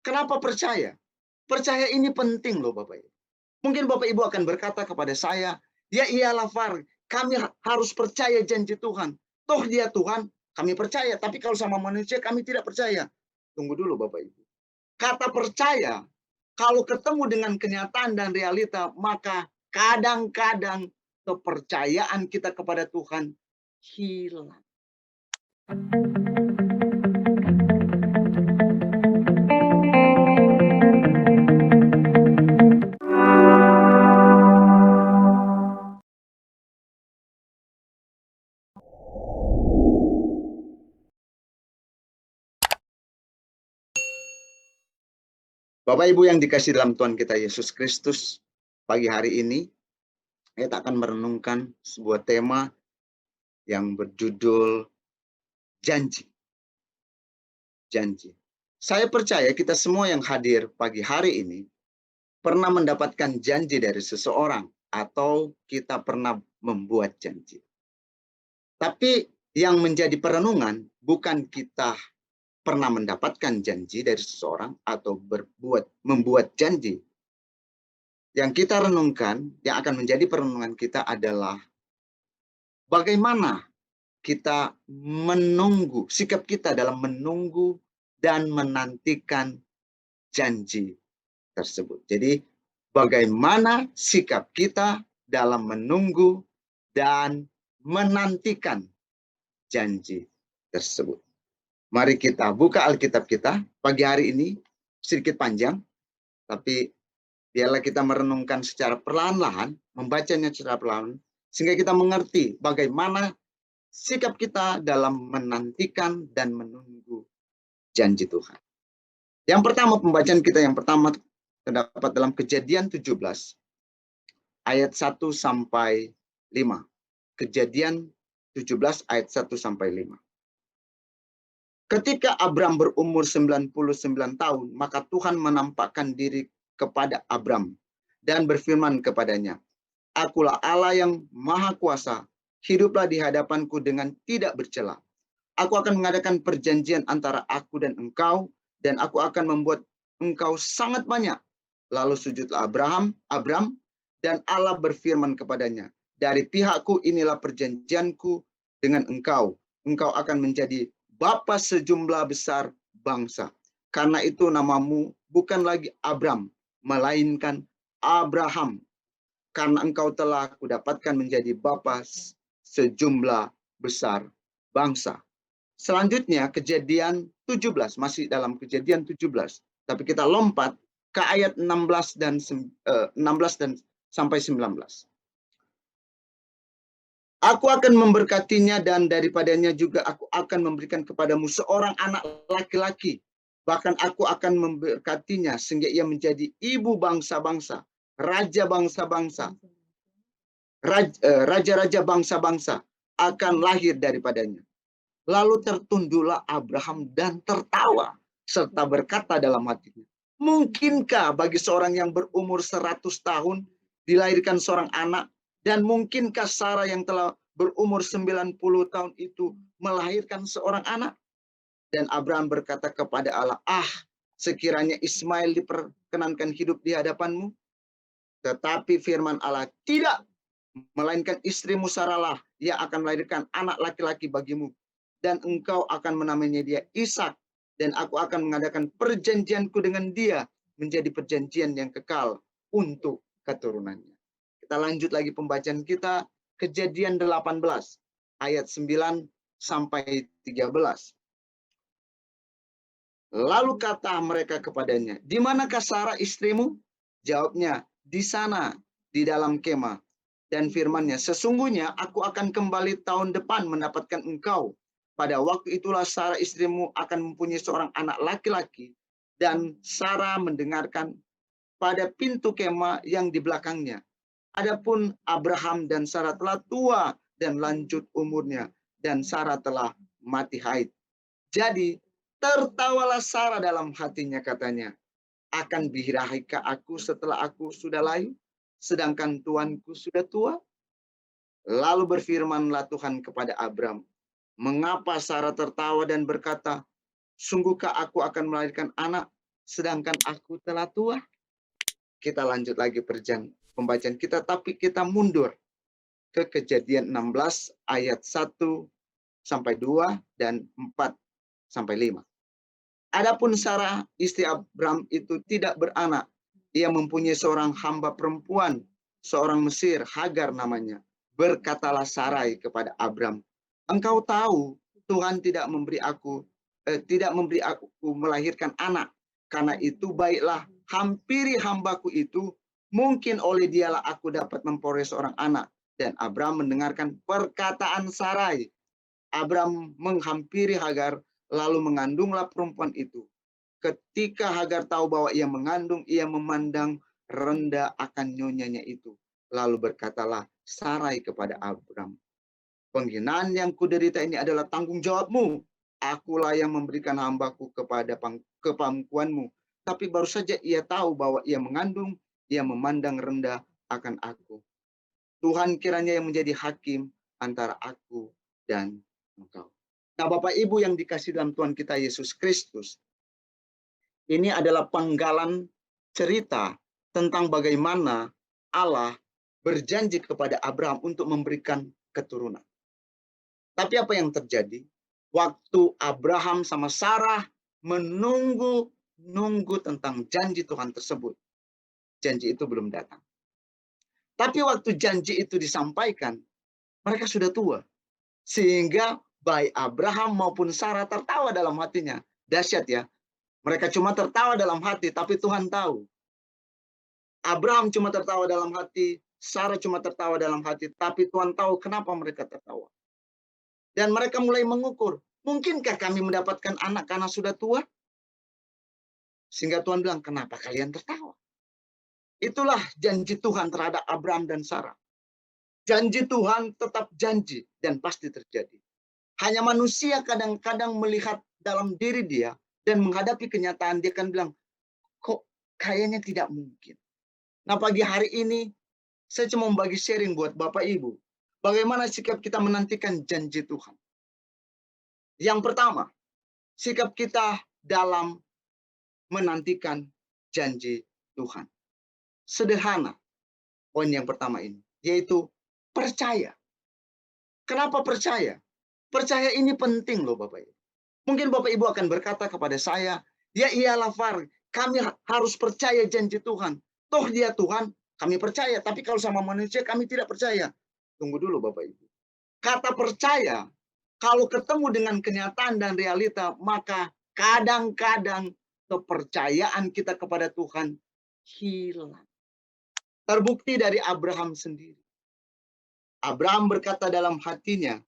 Kenapa percaya? Percaya ini penting loh Bapak Ibu. Mungkin Bapak Ibu akan berkata kepada saya, ya iyalah Far, kami harus percaya janji Tuhan. Toh dia Tuhan, kami percaya. Tapi kalau sama manusia kami tidak percaya. Tunggu dulu Bapak Ibu. Kata percaya, kalau ketemu dengan kenyataan dan realita, maka kadang-kadang kepercayaan kita kepada Tuhan hilang. Bapak Ibu yang dikasih dalam Tuhan kita Yesus Kristus, pagi hari ini saya akan merenungkan sebuah tema yang berjudul janji. Janji. Saya percaya kita semua yang hadir pagi hari ini pernah mendapatkan janji dari seseorang atau kita pernah membuat janji. Tapi yang menjadi perenungan bukan kita pernah mendapatkan janji dari seseorang atau membuat janji. Yang kita renungkan, yang akan menjadi perenungan kita adalah bagaimana kita menunggu, sikap kita dalam menunggu dan menantikan janji tersebut. Jadi, bagaimana sikap kita dalam menunggu dan menantikan janji tersebut. Mari kita buka Alkitab kita pagi hari ini, sedikit panjang, tapi biarlah kita merenungkan secara perlahan-lahan, membacanya secara perlahan, sehingga kita mengerti bagaimana sikap kita dalam menantikan dan menunggu janji Tuhan. Yang pertama, pembacaan kita yang pertama terdapat dalam Kejadian 17 ayat 1 sampai 5. Kejadian 17 ayat 1 sampai 5. Ketika Abram berumur 99 tahun, maka Tuhan menampakkan diri kepada Abram dan berfirman kepadanya, Akulah Allah yang Maha Kuasa, hiduplah di hadapanku dengan tidak bercela. Aku akan mengadakan perjanjian antara aku dan engkau, dan aku akan membuat engkau sangat banyak. Lalu sujudlah Abram, dan Allah berfirman kepadanya, dari pihakku inilah perjanjianku dengan engkau. Engkau akan menjadi bapa sejumlah besar bangsa. Karena itu namamu bukan lagi Abram, melainkan Abraham. Karena engkau telah kudapatkan menjadi bapa sejumlah besar bangsa. Selanjutnya Kejadian 17, masih dalam Kejadian 17, tapi kita lompat ke ayat 16 dan sampai 19. Aku akan memberkatinya dan daripadanya juga aku akan memberikan kepadamu seorang anak laki-laki. Bahkan aku akan memberkatinya sehingga ia menjadi ibu bangsa-bangsa, raja bangsa-bangsa, raja-raja bangsa-bangsa akan lahir daripadanya. Lalu tertunduklah Abraham dan tertawa serta berkata dalam hatinya, mungkinkah bagi seorang yang berumur 100 tahun dilahirkan seorang anak, dan mungkinkah Sarah yang telah berumur 90 tahun itu melahirkan seorang anak? Dan Abraham berkata kepada Allah, sekiranya Ismail diperkenankan hidup di hadapanmu. Tetapi firman Allah, tidak, melainkan istrimu Sarahlah yang akan melahirkan anak laki-laki bagimu, dan engkau akan menamainya dia Ishak, dan aku akan mengadakan perjanjianku dengan dia menjadi perjanjian yang kekal untuk keturunannya. Kita lanjut lagi pembacaan kita, Kejadian 18 ayat 9 sampai 13. Lalu kata mereka kepadanya, di manakah Sarah istrimu? Jawabnya, di sana, di dalam kemah. Dan firman-Nya, sesungguhnya aku akan kembali tahun depan mendapatkan engkau. Pada waktu itulah Sarah istrimu akan mempunyai seorang anak laki-laki. Dan Sarah mendengarkan pada pintu kemah yang di belakangnya. Adapun Abraham dan Sarah telah tua dan lanjut umurnya. Dan Sarah telah mati haid. Jadi tertawalah Sarah dalam hatinya, katanya, akan birahikah aku setelah aku sudah layu, sedangkan tuanku sudah tua? Lalu berfirmanlah Tuhan kepada Abram, mengapa Sarah tertawa dan berkata, sungguhkah aku akan melahirkan anak, sedangkan aku telah tua. Kita lanjut lagi pembacaan kita, tapi kita mundur ke Kejadian 16 ayat 1 sampai 2 dan 4 sampai 5. Adapun Sarah, istri Abram itu tidak beranak. Ia mempunyai seorang hamba perempuan, seorang Mesir, Hagar namanya. Berkatalah Sarai kepada Abram, engkau tahu Tuhan tidak memberi aku melahirkan anak. Karena itu baiklah hampiri hambaku itu, mungkin oleh dialah aku dapat memperoleh seorang anak. Dan Abram mendengarkan perkataan Sarai. Abram menghampiri Hagar, lalu mengandunglah perempuan itu. Ketika Hagar tahu bahwa ia mengandung, ia memandang rendah akan nyonyanya itu. Lalu berkatalah Sarai kepada Abram, penghinaan yang kuderita ini adalah tanggung jawabmu. Akulah yang memberikan hambaku kepada kepangkuanmu. Tapi baru saja ia tahu bahwa ia mengandung, ia memandang rendah akan aku. Tuhan kiranya yang menjadi hakim antara aku dan engkau. Nah, Bapak Ibu yang dikasih dalam Tuhan kita Yesus Kristus, ini adalah penggalan cerita tentang bagaimana Allah berjanji kepada Abraham untuk memberikan keturunan. Tapi apa yang terjadi? Waktu Abraham sama Sarah menunggu tentang janji Tuhan tersebut, janji itu belum datang. Tapi waktu janji itu disampaikan, mereka sudah tua. Sehingga baik Abraham maupun Sarah tertawa dalam hatinya. Dahsyat ya. Mereka cuma tertawa dalam hati, tapi Tuhan tahu. Abraham cuma tertawa dalam hati, Sarah cuma tertawa dalam hati, tapi Tuhan tahu kenapa mereka tertawa. Dan mereka mulai mengukur, mungkinkah kami mendapatkan anak karena sudah tua? Sehingga Tuhan bilang, kenapa kalian tertawa? Itulah janji Tuhan terhadap Abraham dan Sarah. Janji Tuhan tetap janji dan pasti terjadi. Hanya manusia kadang-kadang melihat dalam diri dia dan menghadapi kenyataan, dia akan bilang, kok kayaknya tidak mungkin. Nah, pagi hari ini saya cuma membagi sharing buat Bapak Ibu. Bagaimana sikap kita menantikan janji Tuhan. Yang pertama, sikap kita dalam menantikan janji Tuhan. Sederhana, poin yang pertama ini, yaitu percaya. Kenapa percaya? Percaya ini penting loh Bapak Ibu. Mungkin Bapak Ibu akan berkata kepada saya, ya iyalah Far, kami harus percaya janji Tuhan. Toh dia Tuhan, kami percaya. Tapi kalau sama manusia kami tidak percaya. Tunggu dulu Bapak Ibu. Kata percaya, kalau ketemu dengan kenyataan dan realita, maka kadang-kadang kepercayaan kita kepada Tuhan hilang. Terbukti dari Abraham sendiri. Abraham berkata dalam hatinya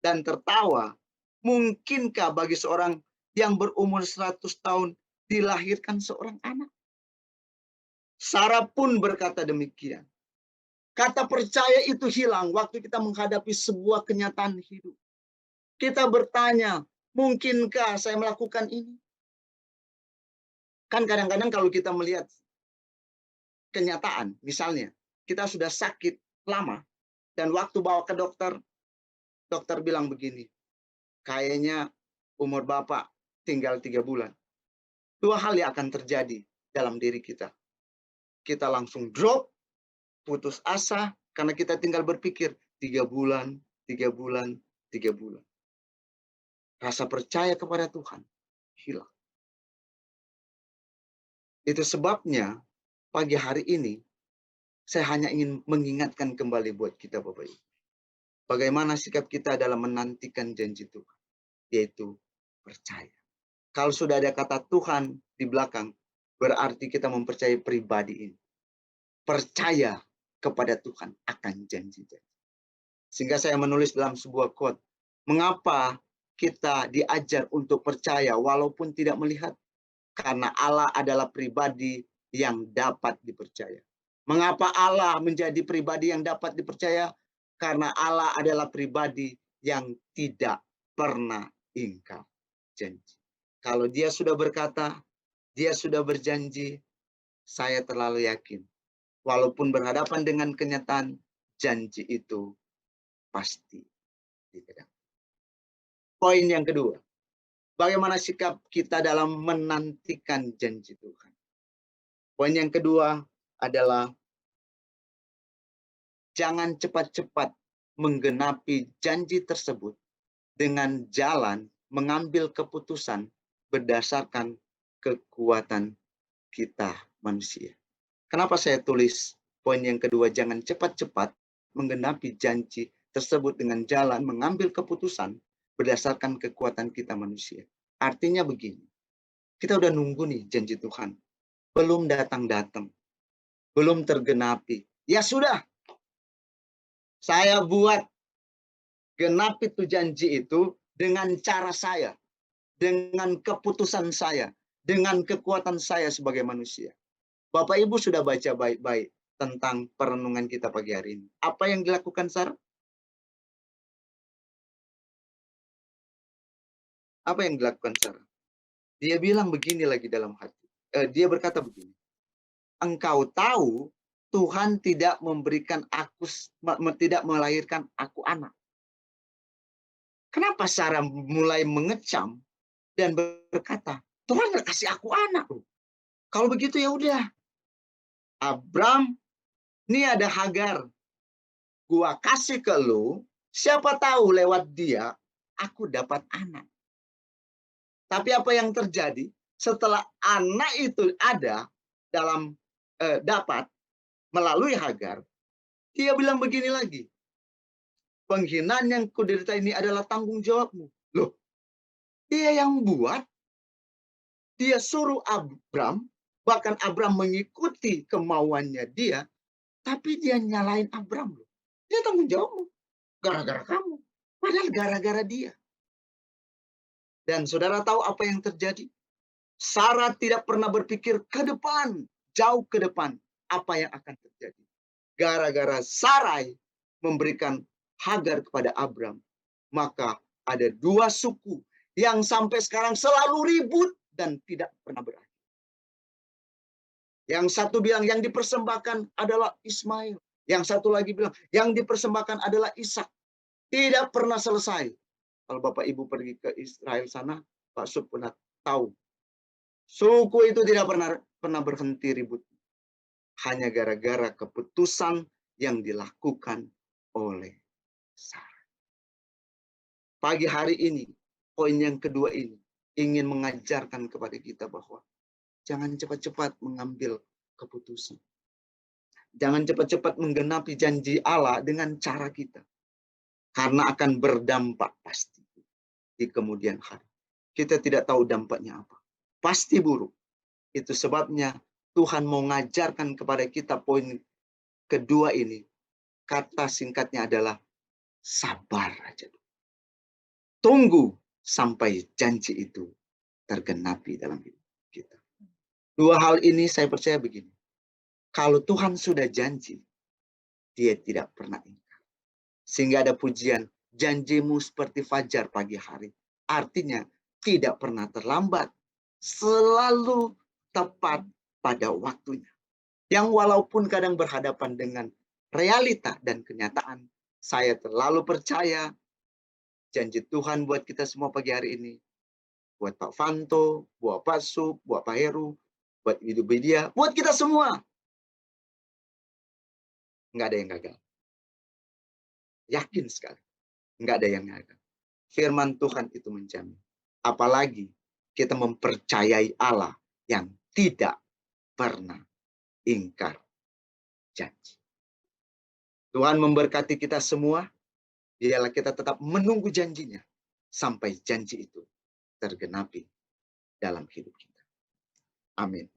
dan tertawa, mungkinkah bagi seorang yang berumur 100 tahun dilahirkan seorang anak? Sarah pun berkata demikian. Kata percaya itu hilang waktu kita menghadapi sebuah kenyataan hidup. Kita bertanya, mungkinkah saya melakukan ini? Kan kadang-kadang kalau kita melihat kenyataan, misalnya kita sudah sakit lama, dan waktu bawa ke dokter, dokter bilang begini, kayaknya umur Bapak tinggal 3 bulan. Dua hal yang akan terjadi dalam diri kita. Kita langsung drop, putus asa, karena kita tinggal berpikir 3 bulan, 3 bulan, 3 bulan. Rasa percaya kepada Tuhan hilang. Itu sebabnya pagi hari ini saya hanya ingin mengingatkan kembali buat kita Bapak Ibu. Bagaimana sikap kita dalam menantikan janji Tuhan, yaitu percaya. Kalau sudah ada kata Tuhan di belakang, berarti kita mempercayai pribadi ini. Percaya kepada Tuhan akan janji-janji. Sehingga saya menulis dalam sebuah quote, mengapa kita diajar untuk percaya walaupun tidak melihat? Karena Allah adalah pribadi yang dapat dipercaya. Mengapa Allah menjadi pribadi yang dapat dipercaya? Karena Allah adalah pribadi yang tidak pernah ingkar janji. Kalau dia sudah berkata, dia sudah berjanji, saya terlalu yakin. Walaupun berhadapan dengan kenyataan, janji itu pasti dipegang. Poin yang kedua, Bagaimana sikap kita dalam menantikan janji Tuhan? Poin yang kedua adalah jangan cepat-cepat menggenapi janji tersebut dengan jalan mengambil keputusan berdasarkan kekuatan kita manusia. Kenapa saya tulis poin yang kedua, jangan cepat-cepat menggenapi janji tersebut dengan jalan mengambil keputusan berdasarkan kekuatan kita manusia. Artinya begini, kita udah nunggu nih janji Tuhan, belum datang-datang, belum tergenapi. Ya sudah, saya buat genapi itu janji itu dengan cara saya, dengan keputusan saya, dengan kekuatan saya sebagai manusia. Bapak Ibu sudah baca baik-baik tentang perenungan kita pagi hari ini. Apa yang dilakukan Sarah? Apa yang dilakukan Sarah? Dia bilang begini lagi dalam hati. Dia berkata begini. Engkau tahu Tuhan tidak memberikan aku, tidak melahirkan aku anak. Kenapa Sarah mulai mengecam dan berkata, Tuhan nggak kasih aku anak. Kalau begitu ya udah. Abram, ini ada Hagar. Gua kasih ke lu, siapa tahu lewat dia aku dapat anak. Tapi apa yang terjadi setelah anak itu ada dalam dapat melalui Hagar, dia bilang begini lagi. Penghinaan yang kuderita ini adalah tanggung jawabmu. Loh, dia yang buat, dia suruh Abram, bahkan Abram mengikuti kemauannya dia, tapi dia nyalain Abram. Loh. Dia tanggung jawabmu, gara-gara kamu. Padahal gara-gara dia. Dan saudara tahu apa yang terjadi? Sarah tidak pernah berpikir ke depan, jauh ke depan, apa yang akan terjadi. Gara-gara Sarai memberikan Hagar kepada Abram, maka ada dua suku yang sampai sekarang selalu ribut dan tidak pernah berakhir. Yang satu bilang yang dipersembahkan adalah Ismail. Yang satu lagi bilang yang dipersembahkan adalah Ishak. Tidak pernah selesai. Kalau Bapak Ibu pergi ke Israel sana, Pak Sub pernah tahu. Suku itu tidak pernah berhenti ribut. Hanya gara-gara keputusan yang dilakukan oleh Sarah. Pagi hari ini, poin yang kedua ini, ingin mengajarkan kepada kita bahwa jangan cepat-cepat mengambil keputusan. Jangan cepat-cepat menggenapi janji Allah dengan cara kita. Karena akan berdampak pasti di kemudian hari. Kita tidak tahu dampaknya apa. Pasti buruk. Itu sebabnya Tuhan mau mengajarkan kepada kita poin kedua ini. Kata singkatnya adalah sabar aja. Tunggu sampai janji itu tergenapi dalam hidup kita. Dua hal ini saya percaya begini. Kalau Tuhan sudah janji, dia tidak pernah ingkar. Sehingga ada pujian, janjimu seperti fajar pagi hari. Artinya tidak pernah terlambat. Selalu tepat pada waktunya. Yang walaupun kadang berhadapan dengan realita dan kenyataan, saya terlalu percaya janji Tuhan buat kita semua pagi hari ini. Buat Pak Fanto, buat Pak Sub, buat Pak Heru, buat Ibu Bedia, buat kita semua. Nggak ada yang gagal. Yakin sekali. Nggak ada yang gagal. Firman Tuhan itu menjamin. Apalagi kita mempercayai Allah yang tidak pernah ingkar janji. Tuhan memberkati kita semua. Biarlah kita tetap menunggu janjinya sampai janji itu tergenapi dalam hidup kita. Amin.